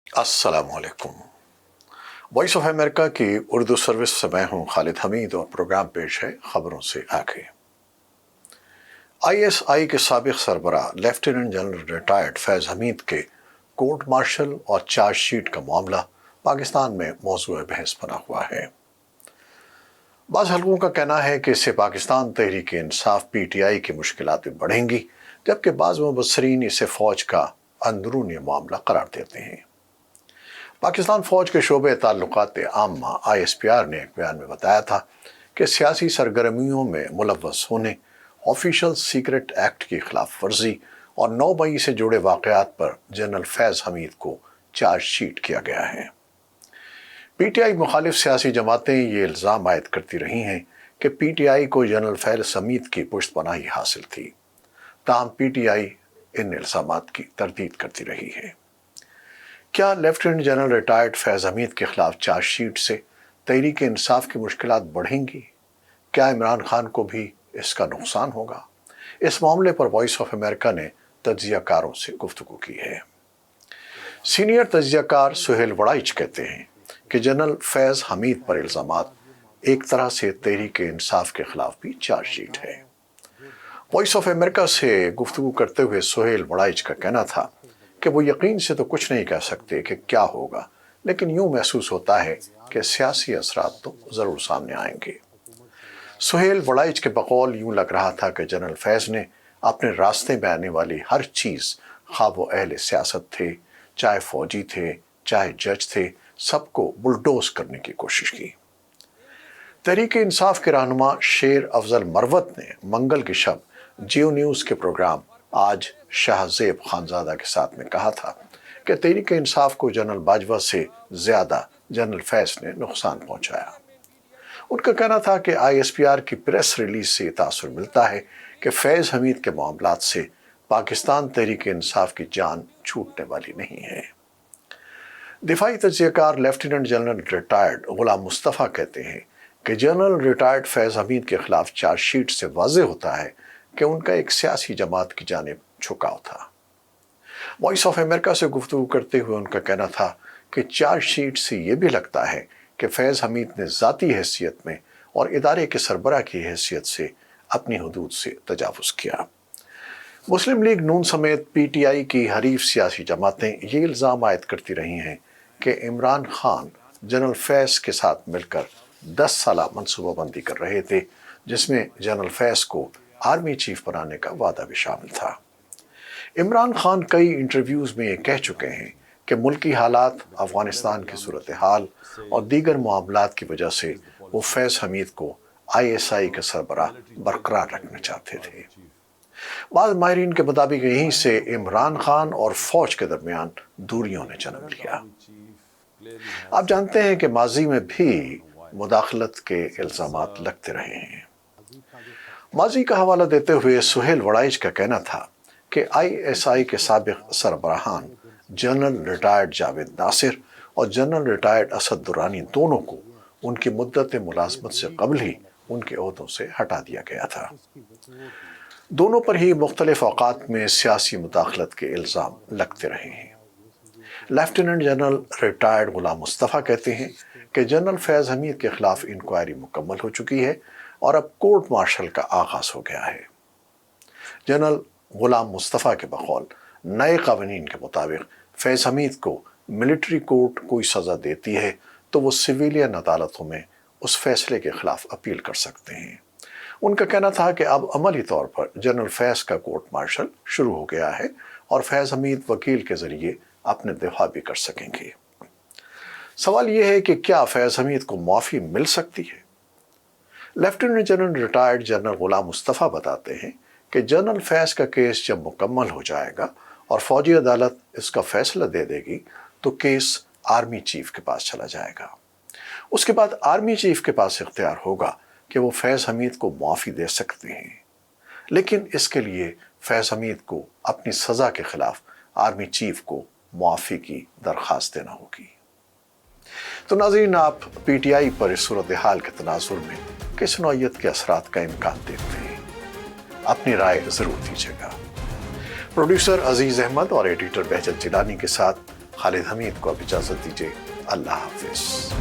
अस्सलाम वालेकुम। Voice of America की उर्दू सर्विस से मैं हूं खालिद हमीद और प्रोग्राम पेश है खबरों से आगे। आईएसआई के साबिक सरबरा लेफ्टिनेंट जनरल रिटायर्ड फैज़ हमीद के कोर्ट मार्शल और चार्जशीट का मामला पाकिस्तान में मौजूद बहस बना हुआ है। बाज़ हलकों का कहना है कि इससे पाकिस्तान तहरीक इंसाफ पीटीआई की मुश्किलात भी बढ़ेंगी, जबकि बाज़ मुबस्सरीन इसे फ़ौज का अंदरूनी मामला करार देते हैं। पाकिस्तान फ़ौज के शोबे ताल्लुकात आम्मा ISPR ने एक बयान में बताया था कि सियासी सरगर्मियों में मुलव्वस होने, ऑफिशियल सीक्रेट एक्ट की खिलाफ वर्जी और 9 मई से जुड़े वाक़यात पर जनरल फैज़ हमीद को चार्जशीट किया गया है। पीटीआई मुखालिफ सियासी जमातें ये इल्ज़ाम आयद करती रही हैं कि पीटीआई को जनरल फैज़ हमीद की पुश्तपनाही हासिल थी, ताहम पीटीआई इन इल्ज़ामात की तरदीद करती रही है। क्या लेफ्टिनेंट जनरल रिटायर्ड फैज़ हमीद के खिलाफ चार्जशीट से तहरीक इंसाफ की मुश्किलात बढ़ेंगी? क्या इमरान खान को भी इसका नुकसान होगा? इस मामले पर वॉइस ऑफ अमेरिका ने तज्ज़ियाकारों से गुफ्तगू की है। सीनियर तज्ज़ियाकार सुहेल वड़ाइच कहते हैं कि जनरल फैज़ हमीद पर इल्ज़ामात एक तरह से तहरीक इंसाफ के खिलाफ भी चार्जशीट है। वॉइस ऑफ अमेरिका से गुफ्तगू करते हुए सुहेल वड़ाइच का कहना था कि वो यकीन से तो कुछ नहीं कह सकते कि क्या होगा, लेकिन यूं महसूस होता है कि सियासी असरात तो ज़रूर सामने आएंगे। सुहेल वड़ाइच के बकौल यूं लग रहा था कि जनरल फैज़ ने अपने रास्ते में आने वाली हर चीज़, खा वो अहले सियासत थे, चाहे फ़ौजी थे, चाहे जज थे, सबको बुलडोज करने की कोशिश की। तहरीक इंसाफ के रहनुमा शेर अफजल मरवत ने मंगल की शब जियो न्यूज़ के प्रोग्राम आज शाहजेब खानजादा के साथ में कहा था कि तहरीक इंसाफ को जनरल बाजवा से ज़्यादा जनरल फैज़ ने नुकसान पहुंचाया। उनका कहना था कि ISPR की प्रेस रिलीज से तासुर मिलता है कि फैज़ हमीद के मामलात से पाकिस्तान तहरीक इंसाफ की जान छूटने वाली नहीं है। दिफाई तज्ज़ियाकार लेफ्टिनेंट जनरल रिटायर्ड गुलाम मुस्तफ़ा कहते हैं कि जनरल रिटायर्ड फैज़ हमीद के खिलाफ चार्जशीट से वाज़ेह होता है कि उनका एक सियासी जमात की जानिब झुकाव था। वॉइस ऑफ अमेरिका से गुफ्तगू करते हुए उनका कहना था कि चार्जशीट से ये भी लगता है कि फैज़ हमीद ने ज़ाती हैसियत में और इदारे के सरबराह की हैसियत से अपनी हुदूद से तजावुज़ किया। मुस्लिम लीग नून समेत पीटीआई की हरीफ सियासी जमातें ये इल्ज़ाम आयद करती रही हैं कि इमरान खान जनरल फैज़ के साथ मिलकर 10 साला मनसूबाबंदी कर रहे थे, जिसमें जनरल फैज़ को आर्मी चीफ बनाने का वादा भी शामिल था। इमरान खान कई इंटरव्यूज़ में ये कह चुके हैं कि मुल्की हालात, अफ़गानिस्तान की सूरत हाल और दीगर मामलात की वजह से वो फैज़ हमीद को ISI का सरबराह बरकरार रखना चाहते थे। बाद माहिरीन के मुताबिक यहीं से इमरान खान और फ़ौज के दरमियान दूरियों ने जन्म लिया। आप जानते हैं कि माजी में भी मुदाखलत के इल्ज़ामात लगते रहे हैं। माजी का हवाला देते हुए सुहेल वड़ाइच का कहना था कि ISI के साबिक सरबराहान जनरल रिटायर्ड जावेद नासिर और जनरल रिटायर्ड असद दुरानी दोनों को उनकी मुद्दत मुलाजमत से कबल ही उनके ओहदों से हटा दिया गया था। दोनों पर ही मुख्तलिफ औकात में सियासी मुदाखलत के इल्ज़ाम लगते रहे हैं। लेफ्टिनेंट जनरल रिटायर्ड गुलाम मुस्तफ़ा कहते हैं कि जनरल फैज़ हमीद के खिलाफ इंक्वायरी मुकम्मल हो चुकी है और अब कोर्ट मार्शल का आगाज़ हो गया है। जनरल गुलाम मुस्तफ़ा के बकौल नए क़वानीन के मुताबिक फैज़ हमीद को मिलिट्री कोर्ट कोई सज़ा देती है तो वो सिविलियन अदालतों में उस फैसले के खिलाफ अपील कर सकते हैं। उनका कहना था कि अब अमली तौर पर जनरल फैज़ का कोर्ट मार्शल शुरू हो गया है और फैज़ हमीद वकील के ज़रिए अपने दिफा भी कर सकेंगे। सवाल यह है कि क्या फैज़ हमीद को माफ़ी मिल सकती है? लेफ्टिनेंट जनरल रिटायर्ड जनरल गुलाम मुस्तफ़ा बताते हैं कि जनरल फैज़ का केस जब मुकम्मल हो जाएगा और फ़ौजी अदालत इसका फ़ैसला दे देगी तो केस आर्मी चीफ के पास चला जाएगा। उसके बाद आर्मी चीफ के पास इख्तियार होगा कि वो फैज़ हमीद को माफ़ी दे सकते हैं, लेकिन इसके लिए फैज़ हमीद को अपनी सज़ा के ख़िलाफ़ आर्मी चीफ को माफ़ी की दरख्वास्त देना होगी। तो नाज़रीन, आप PTI पर इस सूरत हाल के तनाजुर में किस नौइयत के असरात का इम्कान देखते हैं? अपनी राय ज़रूर दीजिएगा। प्रोड्यूसर अजीज़ अहमद और एडिटर बहजत जिलानी के साथ خالد حمید کو اب اجازت دیجیے، اللہ حافظ۔